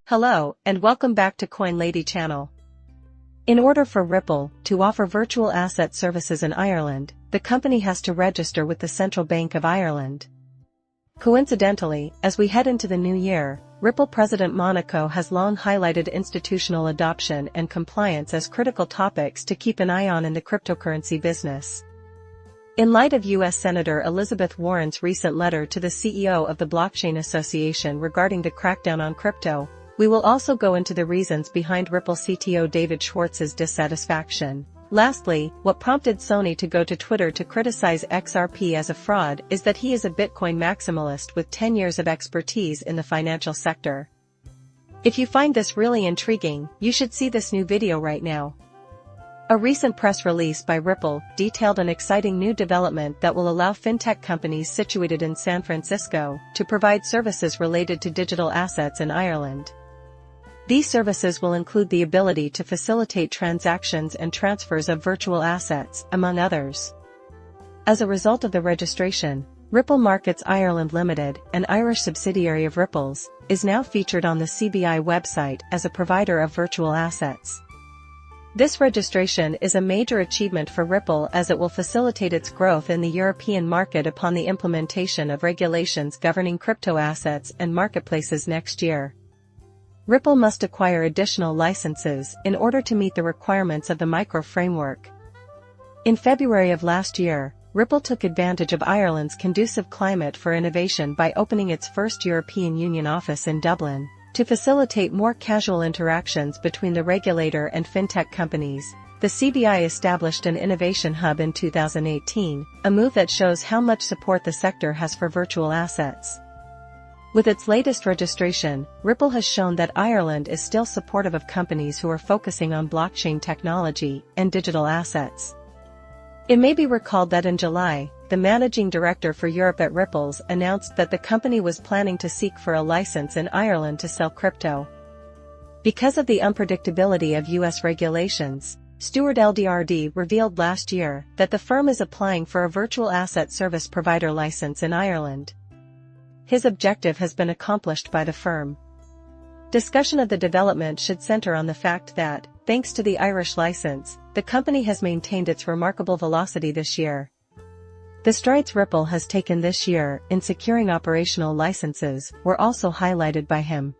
Hello, and welcome back to Coin Lady channel. In order for Ripple to offer virtual asset services in Ireland, the company has to register with the Central Bank of Ireland. Coincidentally, as we head into the new year, Ripple President Monaco has long highlighted institutional adoption and compliance as critical topics to keep an eye on in the cryptocurrency business. In light of U.S. Senator Elizabeth Warren's recent letter to the CEO of the Blockchain Association regarding the crackdown on crypto, we will also go into the reasons behind Ripple CTO David Schwartz's dissatisfaction. Lastly, what prompted Sony to go to Twitter to criticize XRP as a fraud is that he is a Bitcoin maximalist with 10 years of expertise in the financial sector. If you find this really intriguing, you should see this new video right now. A recent press release by Ripple detailed an exciting new development that will allow fintech companies situated in San Francisco to provide services related to digital assets in Ireland. These services will include the ability to facilitate transactions and transfers of virtual assets, among others. As a result of the registration, Ripple Markets Ireland Limited, an Irish subsidiary of Ripple's, is now featured on the CBI website as a provider of virtual assets. This registration is a major achievement for Ripple as it will facilitate its growth in the European market upon the implementation of regulations governing crypto assets and marketplaces next year. Ripple must acquire additional licenses in order to meet the requirements of the micro framework. In February of last year, Ripple took advantage of Ireland's conducive climate for innovation by opening its first European Union office in Dublin, to facilitate more casual interactions between the regulator and fintech companies. The CBI established an innovation hub in 2018, a move that shows how much support the sector has for virtual assets. With its latest registration, Ripple has shown that Ireland is still supportive of companies who are focusing on blockchain technology and digital assets. It may be recalled that in July, the managing director for Europe at Ripple's announced that the company was planning to seek for a license in Ireland to sell crypto. Because of the unpredictability of U.S. regulations, Stewart LDRD revealed last year that the firm is applying for a virtual asset service provider license in Ireland. His objective has been accomplished by the firm. Discussion of the development should center on the fact that, thanks to the Irish license, the company has maintained its remarkable velocity this year. The strides Ripple has taken this year in securing operational licenses were also highlighted by him.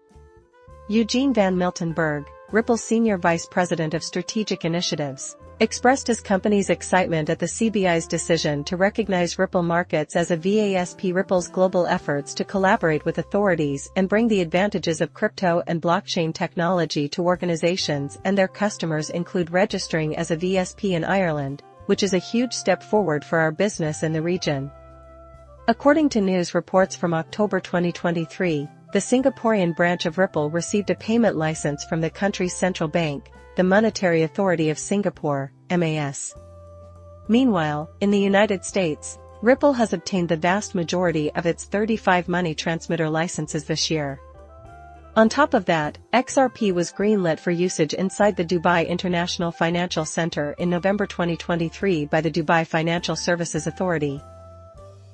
Eugene Van Miltenberg, Ripple's Senior Vice President of Strategic Initiatives, expressed his company's excitement at the CBI's decision to recognize Ripple Markets as a VASP. Ripple's global efforts to collaborate with authorities and bring the advantages of crypto and blockchain technology to organizations and their customers include registering as a VSP in Ireland, which is a huge step forward for our business in the region. According to news reports from October 2023, the Singaporean branch of Ripple received a payment license from the country's central bank, the Monetary Authority of Singapore, MAS. Meanwhile, in the United States, Ripple has obtained the vast majority of its 35 money transmitter licenses this year. On top of that, XRP was greenlit for usage inside the Dubai International Financial Center in November 2023 by the Dubai Financial Services Authority.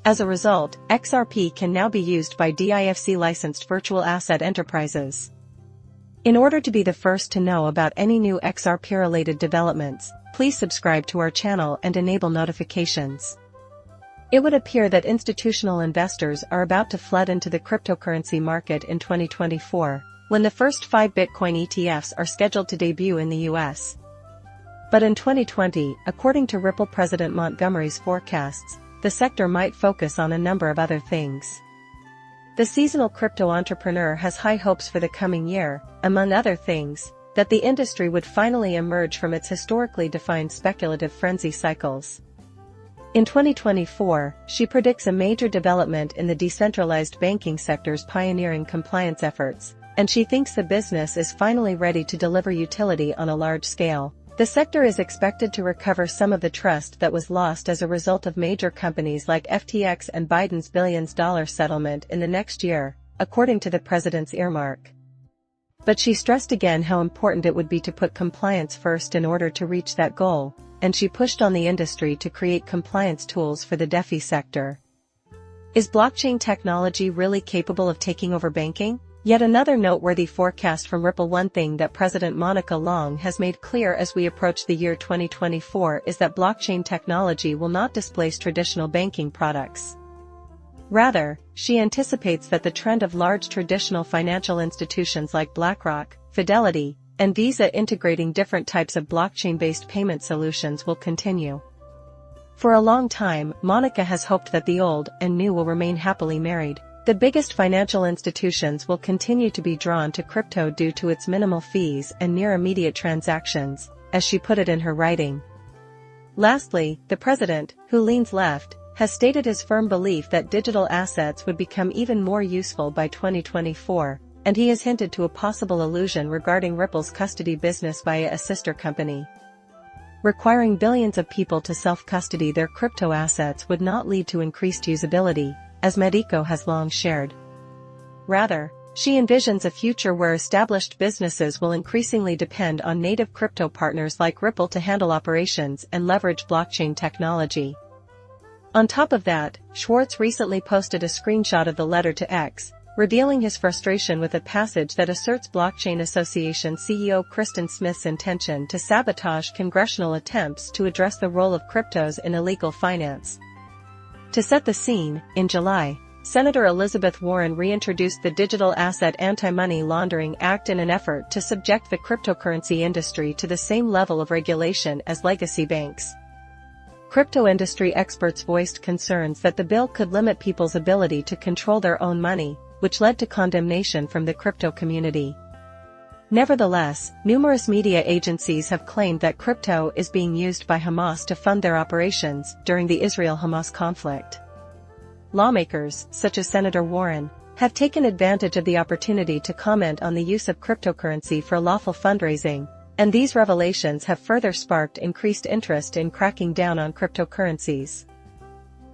As a result, XRP can now be used by DIFC-licensed virtual asset enterprises. In order to be the first to know about any new XRP-related developments, please subscribe to our channel and enable notifications. It would appear that institutional investors are about to flood into the cryptocurrency market in 2024, when the first 5 Bitcoin ETFs are scheduled to debut in the US. But in 2020, according to Ripple President Montgomery's forecasts, the sector might focus on a number of other things. The seasonal crypto entrepreneur has high hopes for the coming year, among other things, that the industry would finally emerge from its historically defined speculative frenzy cycles. In 2024, she predicts a major development in the decentralized banking sector's pioneering compliance efforts, and she thinks the business is finally ready to deliver utility on a large scale. The sector is expected to recover some of the trust that was lost as a result of major companies like FTX and Biden's billions-dollar settlement in the next year, according to the president's earmark. But she stressed again how important it would be to put compliance first in order to reach that goal, and she pushed on the industry to create compliance tools for the DeFi sector. Is blockchain technology really capable of taking over banking? Yet another noteworthy forecast from Ripple. One thing that President Monica Long has made clear as we approach the year 2024 is that blockchain technology will not displace traditional banking products. Rather, she anticipates that the trend of large traditional financial institutions like BlackRock, Fidelity, and Visa integrating different types of blockchain-based payment solutions will continue. For a long time, Monica has hoped that the old and new will remain happily married. The biggest financial institutions will continue to be drawn to crypto due to its minimal fees and near-immediate transactions, as she put it in her writing. Lastly, the president, who leans left, has stated his firm belief that digital assets would become even more useful by 2024, and he has hinted to a possible illusion regarding Ripple's custody business via a sister company. Requiring billions of people to self-custody their crypto assets would not lead to increased usability, as Medico has long shared. Rather, she envisions a future where established businesses will increasingly depend on native crypto partners like Ripple to handle operations and leverage blockchain technology. On top of that, Schwartz recently posted a screenshot of the letter to X, revealing his frustration with a passage that asserts Blockchain Association CEO Kristen Smith's intention to sabotage congressional attempts to address the role of cryptos in illegal finance. To set the scene, in July, Senator Elizabeth Warren reintroduced the Digital Asset Anti-Money Laundering Act in an effort to subject the cryptocurrency industry to the same level of regulation as legacy banks. Crypto industry experts voiced concerns that the bill could limit people's ability to control their own money, which led to condemnation from the crypto community. Nevertheless, numerous media agencies have claimed that crypto is being used by Hamas to fund their operations during the Israel-Hamas conflict. Lawmakers, such as Senator Warren, have taken advantage of the opportunity to comment on the use of cryptocurrency for lawful fundraising, and these revelations have further sparked increased interest in cracking down on cryptocurrencies.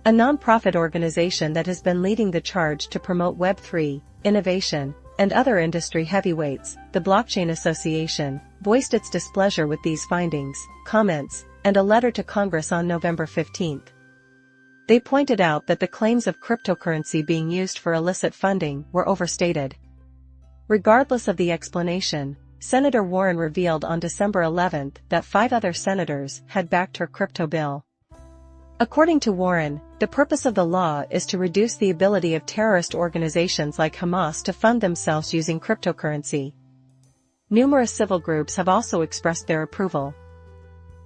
A non-profit organization that has been leading the charge to promote Web3, innovation, and other industry heavyweights, the Blockchain Association, voiced its displeasure with these findings, comments, and a letter to Congress on November 15. They pointed out that the claims of cryptocurrency being used for illicit funding were overstated. Regardless of the explanation, Senator Warren revealed on December 11 that 5 other senators had backed her crypto bill. According to Warren, the purpose of the law is to reduce the ability of terrorist organizations like Hamas to fund themselves using cryptocurrency. Numerous civil groups have also expressed their approval.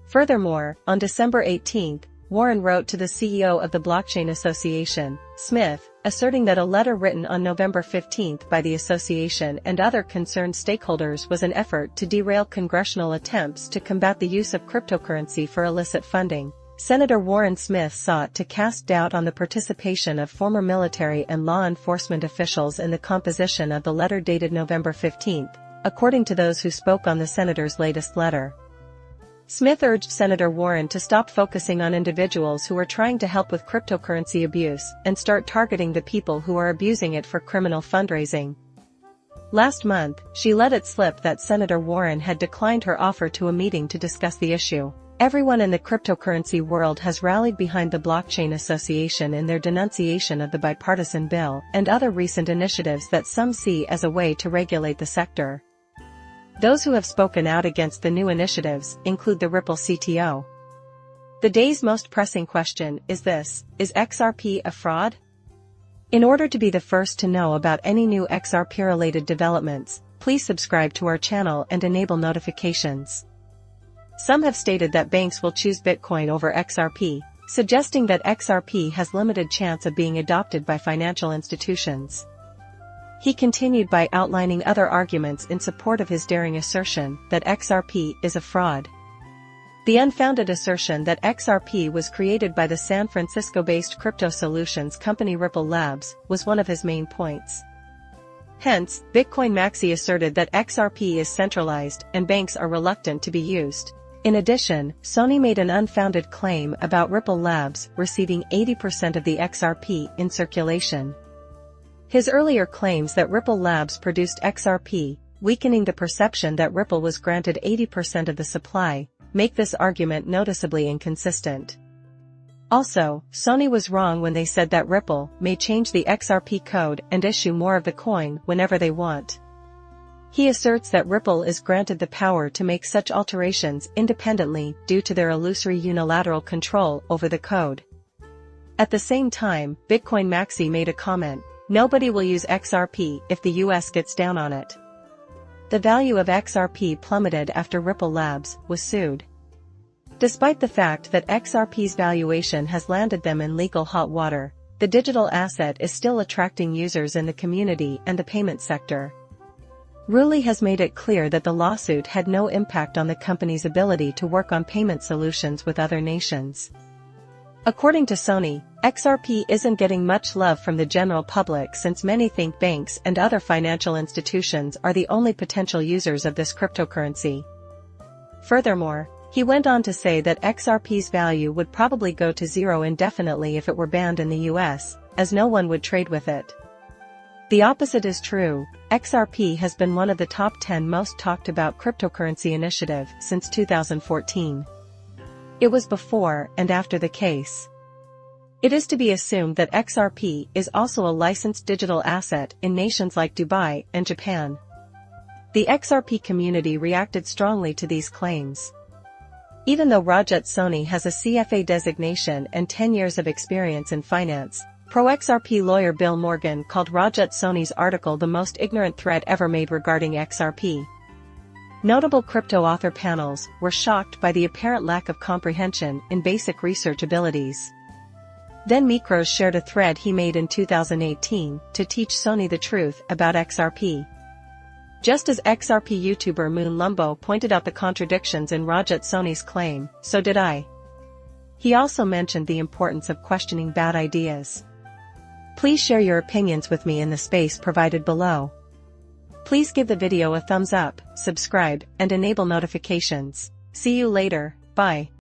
Furthermore, on December 18, Warren wrote to the CEO of the Blockchain Association, Smith, asserting that a letter written on November 15 by the association and other concerned stakeholders was an effort to derail congressional attempts to combat the use of cryptocurrency for illicit funding. Senator Warren Smith sought to cast doubt on the participation of former military and law enforcement officials in the composition of the letter dated November 15, according to those who spoke on the senator's latest letter. Smith urged Senator Warren to stop focusing on individuals who are trying to help with cryptocurrency abuse and start targeting the people who are abusing it for criminal fundraising. Last month, she let it slip that Senator Warren had declined her offer to a meeting to discuss the issue. Everyone in the cryptocurrency world has rallied behind the Blockchain Association in their denunciation of the bipartisan bill and other recent initiatives that some see as a way to regulate the sector. Those who have spoken out against the new initiatives include the Ripple CTO. The day's most pressing question is this: is XRP a fraud? In order to be the first to know about any new XRP-related developments, please subscribe to our channel and enable notifications. Some have stated that banks will choose Bitcoin over XRP, suggesting that XRP has limited chance of being adopted by financial institutions. He continued by outlining other arguments in support of his daring assertion that XRP is a fraud. The unfounded assertion that XRP was created by the San Francisco-based crypto solutions company Ripple Labs was one of his main points. Hence, Bitcoin Maxi asserted that XRP is centralized and banks are reluctant to be used. In addition, Sony made an unfounded claim about Ripple Labs receiving 80% of the XRP in circulation. His earlier claims that Ripple Labs produced XRP, weakening the perception that Ripple was granted 80% of the supply, make this argument noticeably inconsistent. Also, Sony was wrong when they said that Ripple may change the XRP code and issue more of the coin whenever they want. He asserts that Ripple is granted the power to make such alterations independently due to their illusory unilateral control over the code. At the same time, Bitcoin Maxi made a comment: "Nobody will use XRP if the US gets down on it." The value of XRP plummeted after Ripple Labs was sued. Despite the fact that XRP's valuation has landed them in legal hot water, the digital asset is still attracting users in the community and the payment sector. Ruli has made it clear that the lawsuit had no impact on the company's ability to work on payment solutions with other nations. According to Sony, XRP isn't getting much love from the general public since many think banks and other financial institutions are the only potential users of this cryptocurrency. Furthermore, he went on to say that XRP's value would probably go to zero indefinitely if it were banned in the US, as no one would trade with it. The opposite is true. XRP has been one of the top 10 most talked about cryptocurrency initiative since 2014. It was before and after the case. It is to be assumed that XRP is also a licensed digital asset in nations like Dubai and Japan. The XRP community reacted strongly to these claims. Even though Rajat Soni has a CFA designation and 10 years of experience in finance, pro-XRP lawyer Bill Morgan called Rajat Soni's article the most ignorant threat ever made regarding XRP. Notable crypto author panels were shocked by the apparent lack of comprehension in basic research abilities. Then Mikros shared a thread he made in 2018 to teach Sony the truth about XRP. Just as XRP YouTuber Moon Lumbo pointed out the contradictions in Rajat Soni's claim, so did I. He also mentioned the importance of questioning bad ideas. Please share your opinions with me in the space provided below. Please give the video a thumbs up, subscribe, and enable notifications. See you later, bye.